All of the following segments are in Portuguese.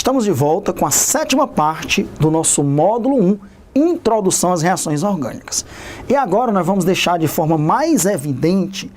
Estamos de volta com a 7ª parte do nosso módulo 1, Introdução às Reações Orgânicas. E agora nós vamos deixar de forma mais evidente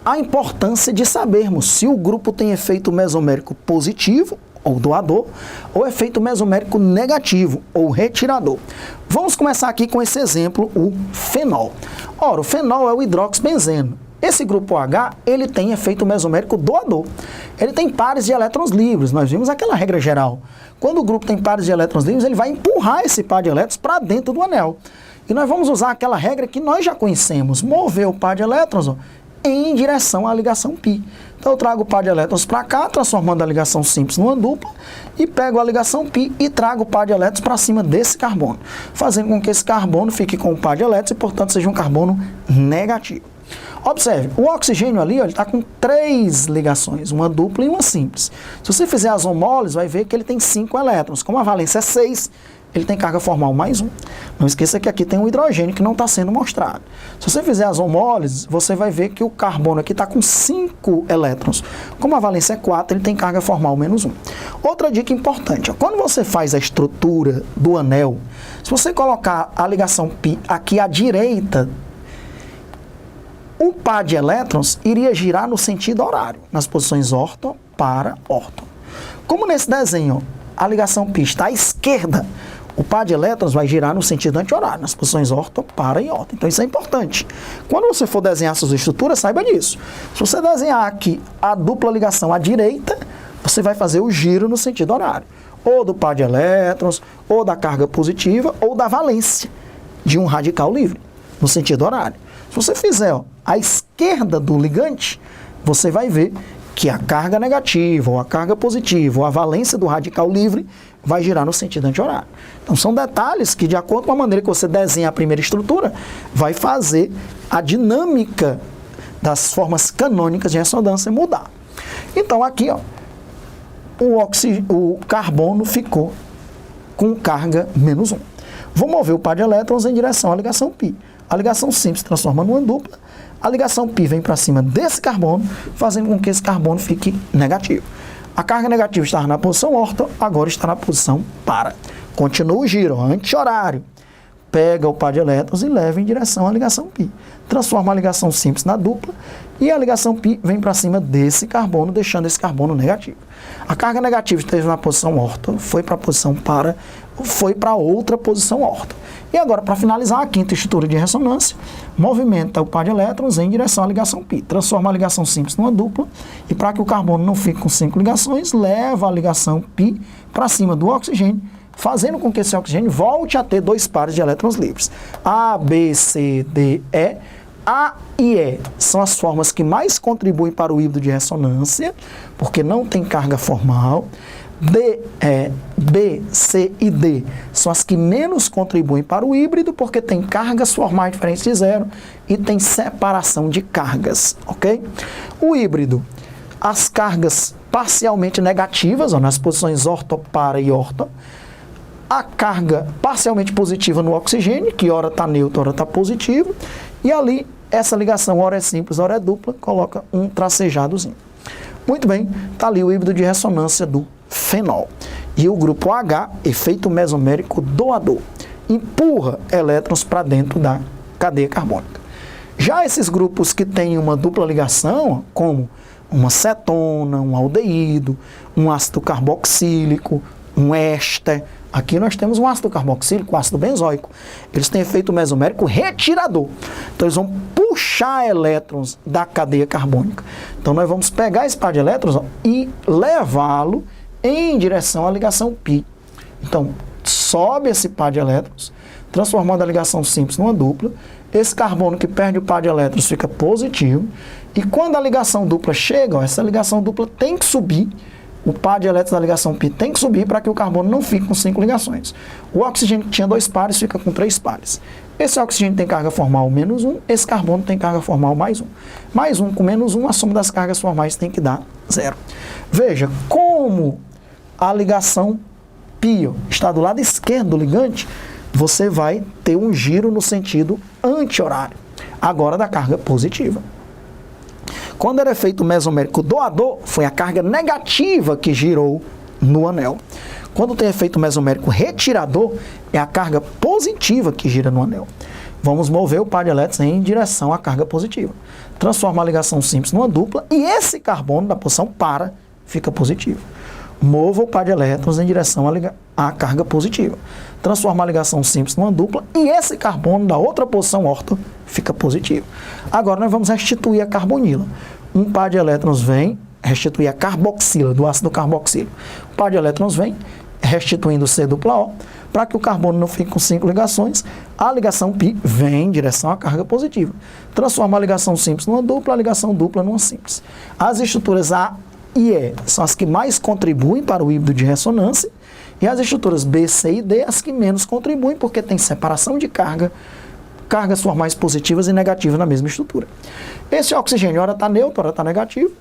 a importância de sabermos se o grupo tem efeito mesomérico positivo, ou doador, ou efeito mesomérico negativo, ou retirador. Vamos começar aqui com esse exemplo, o fenol. Ora, o fenol é o hidroxibenzeno. Esse grupo H, ele tem efeito mesomérico doador. Ele tem pares de elétrons livres. Nós vimos aquela regra geral. Quando o grupo tem pares de elétrons livres, ele vai empurrar esse par de elétrons para dentro do anel. E nós vamos usar aquela regra que nós já conhecemos, mover o par de elétrons em direção à ligação π. Então eu trago o par de elétrons para cá, transformando a ligação simples numa dupla, e pego a ligação π e trago o par de elétrons para cima desse carbono, fazendo com que esse carbono fique com o par de elétrons e, portanto, seja um carbono negativo. Observe, o oxigênio ali, ele está com 3 ligações, uma dupla e uma simples. Se você fizer as homólises, vai ver que ele tem 5 elétrons. Como a valência é 6, ele tem carga formal mais 1. Não esqueça que aqui tem um hidrogênio que não está sendo mostrado. Se você fizer as homólises, você vai ver que o carbono aqui está com 5 elétrons. Como a valência é 4, ele tem carga formal menos 1. Outra dica importante, quando você faz a estrutura do anel, se você colocar a ligação π aqui à direita, o par de elétrons iria girar no sentido horário, nas posições orto para orto. Como nesse desenho a ligação π está à esquerda, o par de elétrons vai girar no sentido anti-horário, nas posições orto, para e orto. Então isso é importante. Quando você for desenhar suas estruturas, saiba disso. Se você desenhar aqui a dupla ligação à direita, você vai fazer o giro no sentido horário. Ou do par de elétrons, ou da carga positiva, ou da valência de um radical livre, no sentido horário. Se você fizer à esquerda do ligante, você vai ver que a carga negativa, ou a carga positiva, ou a valência do radical livre vai girar no sentido anti-horário. Então são detalhes que, de acordo com a maneira que você desenha a primeira estrutura, vai fazer a dinâmica das formas canônicas de ressonância mudar. Então aqui, o carbono ficou com carga menos 1. Vou mover o par de elétrons em direção à ligação π. A ligação simples se transforma numa dupla, a ligação π vem para cima desse carbono, fazendo com que esse carbono fique negativo. A carga negativa estava na posição orto, agora está na posição para. Continua o giro, anti-horário. Pega o par de elétrons e leva em direção à ligação π. Transforma a ligação simples na dupla e a ligação π vem para cima desse carbono, deixando esse carbono negativo. A carga negativa esteve na posição orto, foi para a posição para, foi para outra posição orto. E agora, para finalizar, a quinta estrutura de ressonância, movimenta o par de elétrons em direção à ligação π. Transforma a ligação simples numa dupla e, para que o carbono não fique com 5 ligações, leva a ligação π para cima do oxigênio, fazendo com que esse oxigênio volte a ter 2 pares de elétrons livres. A, B, C, D, E. A e E são as formas que mais contribuem para o híbrido de ressonância, porque não tem carga formal. B, C e D são as que menos contribuem para o híbrido, porque tem cargas formais diferentes de 0 e tem separação de cargas, ok? O híbrido, as cargas parcialmente negativas, nas posições orto, para e orto, a carga parcialmente positiva no oxigênio, que ora está neutro, ora está positivo, e ali essa ligação, ora é simples, ora é dupla, coloca um tracejadozinho. Muito bem, está ali o híbrido de ressonância do fenol. E o grupo H, efeito mesomérico doador, empurra elétrons para dentro da cadeia carbônica. Já esses grupos que têm uma dupla ligação, como uma cetona, um aldeído, um ácido carboxílico, um éster, aqui nós temos um ácido carboxílico, um ácido benzoico. Eles têm efeito mesomérico retirador. Então eles vão puxar elétrons da cadeia carbônica. Então nós vamos pegar esse par de elétrons e levá-lo em direção à ligação π. Então sobe esse par de elétrons, transformando a ligação simples numa dupla. Esse carbono que perde o par de elétrons fica positivo. E quando a ligação dupla chega, essa ligação dupla tem que subir. O par de elétrons da ligação π tem que subir para que o carbono não fique com 5 ligações. O oxigênio que tinha 2 pares fica com 3 pares. Esse oxigênio tem carga formal menos 1, esse carbono tem carga formal mais 1. Mais 1 com menos 1, a soma das cargas formais tem que dar 0. Veja, como a ligação π está do lado esquerdo do ligante, você vai ter um giro no sentido anti-horário, agora da carga positiva. Quando era efeito mesomérico doador, foi a carga negativa que girou no anel. Quando tem efeito mesomérico retirador, é a carga positiva que gira no anel. Vamos mover o par de elétrons em direção à carga positiva. Transforma a ligação simples numa dupla e esse carbono da posição para fica positivo. Mova o par de elétrons em direção à carga positiva. Transforma a ligação simples numa dupla e esse carbono da outra posição orto fica positivo. Agora nós vamos restituir a carbonila. Um par de elétrons vem restituir a carboxila, do ácido carboxílico. O par de elétrons vem restituindo C dupla O, para que o carbono não fique com 5 ligações, a ligação π vem em direção à carga positiva. Transforma a ligação simples numa dupla, a ligação dupla numa simples. As estruturas A e E são as que mais contribuem para o híbrido de ressonância, e as estruturas B, C e D as que menos contribuem, porque tem separação de cargas formais positivas e negativas na mesma estrutura. Esse oxigênio ora está neutro, ora está negativo,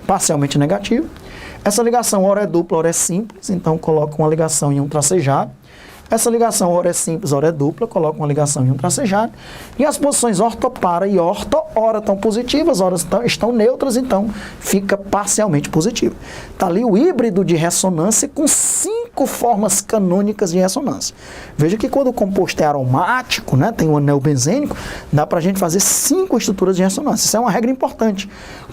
parcialmente negativo. Essa ligação ora é dupla, ora é simples, então coloca uma ligação em um tracejado. Essa ligação ora é simples, ora é dupla, coloca uma ligação em um tracejado. E as posições orto, para e orto, ora estão positivas, ora estão neutras, então fica parcialmente positivo. Está ali o híbrido de ressonância com 5 formas canônicas de ressonância. Veja que quando o composto é aromático, né, tem um anel benzênico, dá para a gente fazer 5 estruturas de ressonância. Isso é uma regra importante.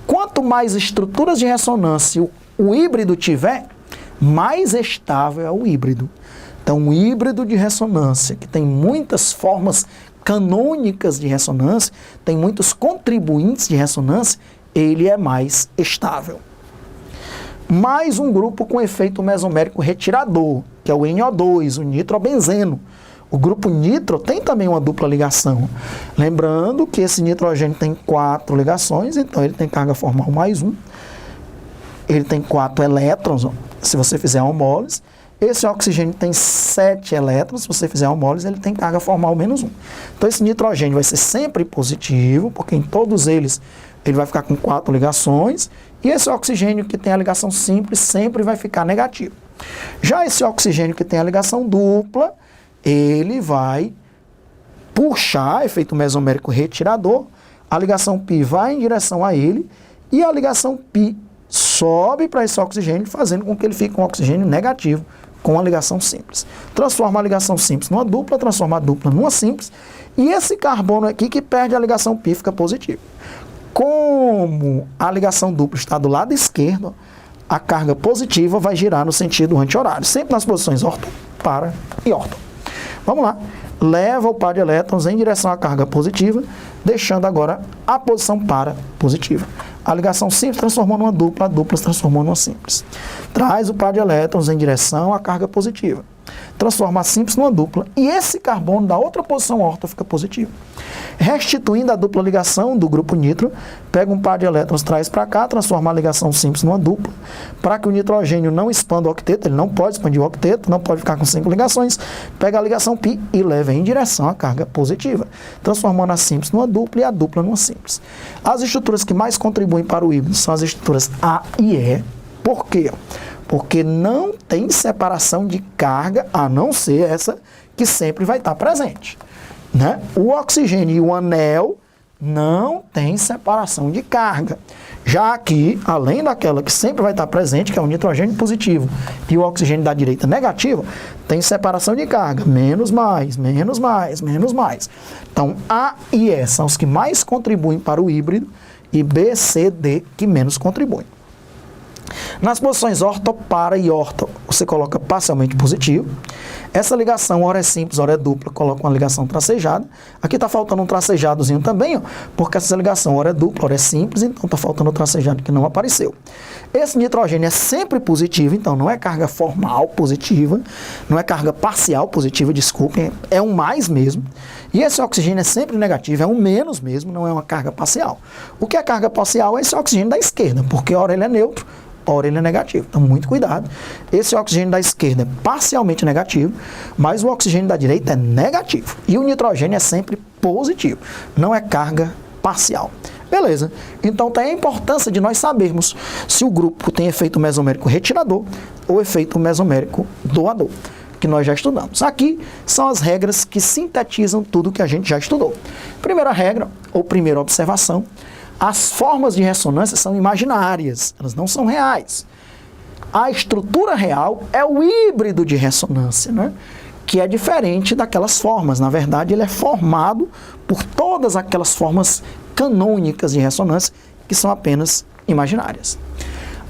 Quanto mais estruturas de ressonância o híbrido tiver, mais estável é o híbrido. Então, um híbrido de ressonância, que tem muitas formas canônicas de ressonância, tem muitos contribuintes de ressonância, ele é mais estável. Mais um grupo com efeito mesomérico retirador, que é o NO2, o nitrobenzeno. O grupo nitro tem também uma dupla ligação. Lembrando que esse nitrogênio tem 4 ligações, então ele tem carga formal mais 1. Ele tem 4 elétrons, se você fizer a homólise. Esse oxigênio tem 7 elétrons, se você fizer a homólise, ele tem carga formal menos 1. Então esse nitrogênio vai ser sempre positivo, porque em todos eles ele vai ficar com 4 ligações, e esse oxigênio que tem a ligação simples sempre vai ficar negativo. Já esse oxigênio que tem a ligação dupla, ele vai puxar, efeito mesomérico retirador, a ligação π vai em direção a ele, e a ligação π sobe para esse oxigênio, fazendo com que ele fique com oxigênio negativo, com a ligação simples. Transforma a ligação simples numa dupla, transforma a dupla numa simples, e esse carbono aqui que perde a ligação π fica positivo. Como a ligação dupla está do lado esquerdo, a carga positiva vai girar no sentido anti-horário, sempre nas posições orto, para e orto. Vamos lá. Leva o par de elétrons em direção à carga positiva, deixando agora a posição para positiva. A ligação simples transformou numa dupla, a dupla se transformou numa simples. Traz o par de elétrons em direção à carga positiva. Transforma a simples numa dupla e esse carbono da outra posição orto fica positivo. Restituindo a dupla ligação do grupo nitro, pega um par de elétrons, traz para cá, transforma a ligação simples numa dupla, para que o nitrogênio não expanda o octeto, ele não pode expandir o octeto, não pode ficar com 5 ligações, pega a ligação π e leva em direção à carga positiva, transformando a simples numa dupla e a dupla numa simples. As estruturas que mais contribuem para o híbrido são as estruturas A e E. Por quê? Porque não tem separação de carga, a não ser essa que sempre vai estar presente, né? O oxigênio e o anel não tem separação de carga. Já aqui, além daquela que sempre vai estar presente, que é o nitrogênio positivo, e o oxigênio da direita negativo, tem separação de carga, menos mais, menos mais, menos mais. Então, A e E são os que mais contribuem para o híbrido, e B, C, D que menos contribuem. Nas posições orto, para e orto, você coloca parcialmente positivo. Essa ligação, ora é simples, ora é dupla, coloca uma ligação tracejada. Aqui está faltando um tracejadozinho também, ó, porque essa ligação, ora é dupla, ora é simples, então está faltando o tracejado que não apareceu. Esse nitrogênio é sempre positivo, então não é carga formal positiva, não é carga parcial positiva, desculpem, é um mais mesmo. E esse oxigênio é sempre negativo, é um menos mesmo, não é uma carga parcial. O que é carga parcial é esse oxigênio da esquerda, porque ora ele é neutro, ora ele é negativo. Então, muito cuidado. Esse oxigênio da esquerda é parcialmente negativo, mas o oxigênio da direita é negativo. E o nitrogênio é sempre positivo, não é carga parcial. Beleza. Então, tem a importância de nós sabermos se o grupo tem efeito mesomérico retirador ou efeito mesomérico doador, que nós já estudamos. Aqui são as regras que sintetizam tudo que a gente já estudou. Primeira regra, ou primeira observação: as formas de ressonância são imaginárias, elas não são reais. A estrutura real é o híbrido de ressonância, né? Que é diferente daquelas formas. Na verdade, ele é formado por todas aquelas formas canônicas de ressonância que são apenas imaginárias.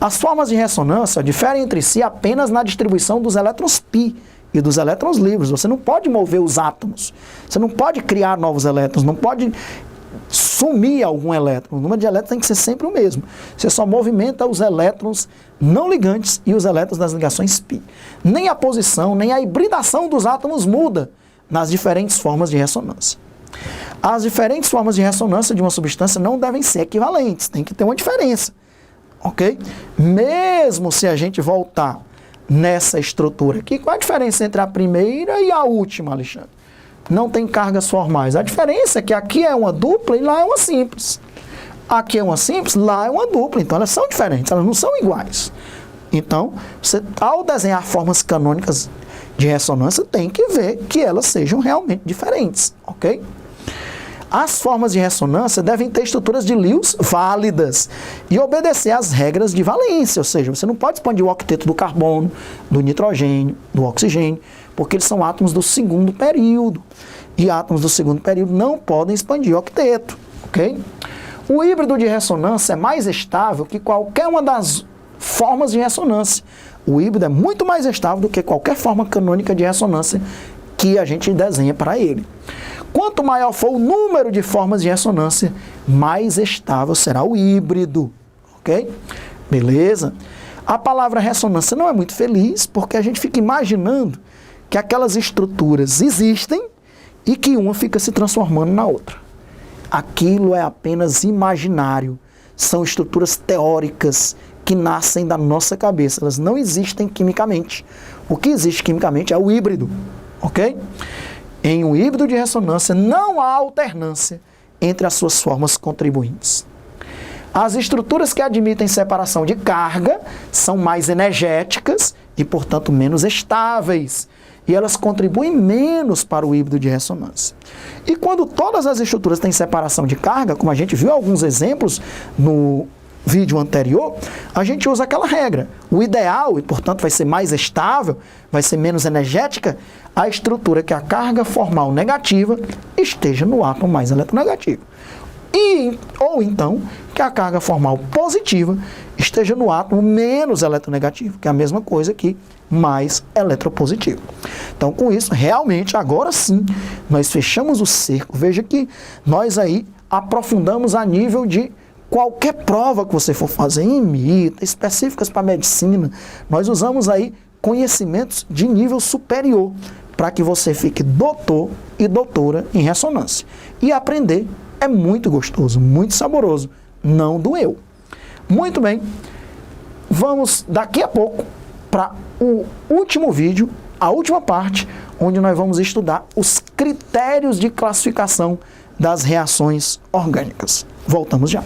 As formas de ressonância diferem entre si apenas na distribuição dos elétrons π e dos elétrons livres. Você não pode mover os átomos, você não pode criar novos elétrons, não pode sumir algum elétron. O número de elétrons tem que ser sempre o mesmo. Você só movimenta os elétrons não ligantes e os elétrons das ligações π. Nem a posição, nem a hibridação dos átomos muda nas diferentes formas de ressonância. As diferentes formas de ressonância de uma substância não devem ser equivalentes, tem que ter uma diferença, ok? Mesmo se a gente voltar nessa estrutura aqui, qual a diferença entre a primeira e a última, Alexandre? Não tem cargas formais. A diferença é que aqui é uma dupla e lá é uma simples. Aqui é uma simples, lá é uma dupla. Então elas são diferentes, elas não são iguais. Então, você, ao desenhar formas canônicas de ressonância, tem que ver que elas sejam realmente diferentes, ok? As formas de ressonância devem ter estruturas de Lewis válidas e obedecer às regras de valência, ou seja, você não pode expandir o octeto do carbono, do nitrogênio, do oxigênio, porque eles são átomos do segundo período. E átomos do segundo período não podem expandir o octeto, ok? O híbrido de ressonância é mais estável que qualquer uma das formas de ressonância. O híbrido é muito mais estável do que qualquer forma canônica de ressonância que a gente desenha para ele. Quanto maior for o número de formas de ressonância, mais estável será o híbrido, ok? Beleza? A palavra ressonância não é muito feliz, porque a gente fica imaginando que aquelas estruturas existem e que uma fica se transformando na outra. Aquilo é apenas imaginário. São estruturas teóricas que nascem da nossa cabeça. Elas não existem quimicamente. O que existe quimicamente é o híbrido, ok? Em um híbrido de ressonância não há alternância entre as suas formas contribuintes. As estruturas que admitem separação de carga são mais energéticas e, portanto, menos estáveis. E elas contribuem menos para o híbrido de ressonância. E quando todas as estruturas têm separação de carga, como a gente viu alguns exemplos no vídeo anterior, a gente usa aquela regra. O ideal, e portanto vai ser mais estável, vai ser menos energética, a estrutura que a carga formal negativa esteja no átomo mais eletronegativo. Ou então, que a carga formal positiva esteja no átomo menos eletronegativo, que é a mesma coisa que mais eletropositivo. Então, com isso, realmente, agora sim, nós fechamos o cerco. Veja que nós aí aprofundamos a nível de qualquer prova que você for fazer em MITA, específicas para medicina, nós usamos aí conhecimentos de nível superior para que você fique doutor e doutora em ressonância. E aprender é muito gostoso, muito saboroso, não doeu. Muito bem, vamos daqui a pouco para o último vídeo, a última parte, onde nós vamos estudar os critérios de classificação das reações orgânicas. Voltamos já.